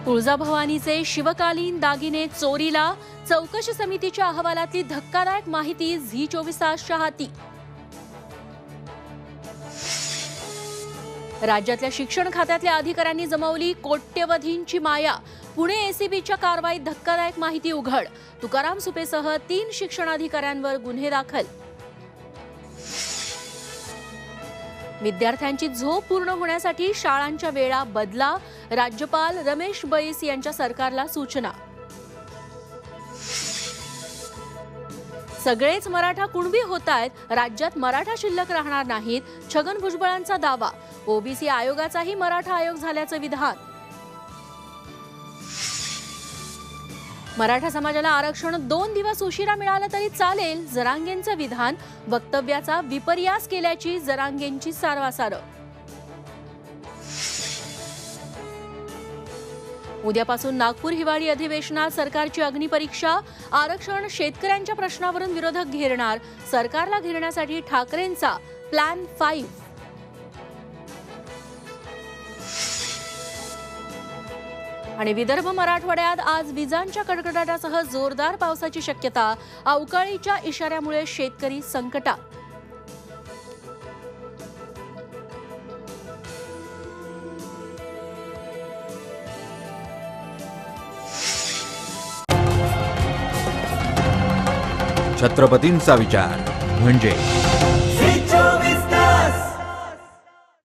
तुळजाभवानीचे शिवकालीन दागिने चोरीला, चौकशी समितीच्या अहवालातली धक्कादायक माहिती झी24 तासच्या हाती। राज्यातल्या शिक्षण खात्यातल्या अधिकाऱ्यांनी जमवली कोट्यवधींची माया। पुणे एसीबीच्या कारवाईत धक्कादायक माहिती उघड। तुकाराम सुपेसह 3 शिक्षणाधिकाऱ्यांवर गुन्हे दाखल। विद्यार्थ्यांची झोप पूर्ण होण्यासाठी शाळांच्या वेळा बदला। राज्यपाल रमेश बैस यांच्या सरकारला सूचना। सगळेच मराठा कुणबी होतायत, राज्यात मराठा शिल्लक राहणार नाहीत, छगन भुजबळांचा दावा। ओबीसी आयोगाचाही मराठा आयोग झाल्याचं विधान। मराठा समाजाला आरक्षण 2 दिवस उशिरा मिळालं तरी चालेल, जरांगेंचं विधान। वक्तव्याचा विपर्यास केल्याची जरांगेंची सारवासारं। उद्यापासून नागपूर हिवाळी अधिवेशनात सरकारची अग्निपरीक्षा। आरक्षण शेतकऱ्यांच्या प्रश्नावरून विरोधक घेरणार, सरकारला घेरण्यासाठी ठाकरेंचा प्लॅन 5। आणि विदर्भ मराठवाड्यात आज विजांच्या कडकडाटासह जोरदार पावसाची शक्यता। अवकाळीच्या इशाऱ्यामुळे शेतकरी संकटात। छत्रपतींचा विचार म्हणजे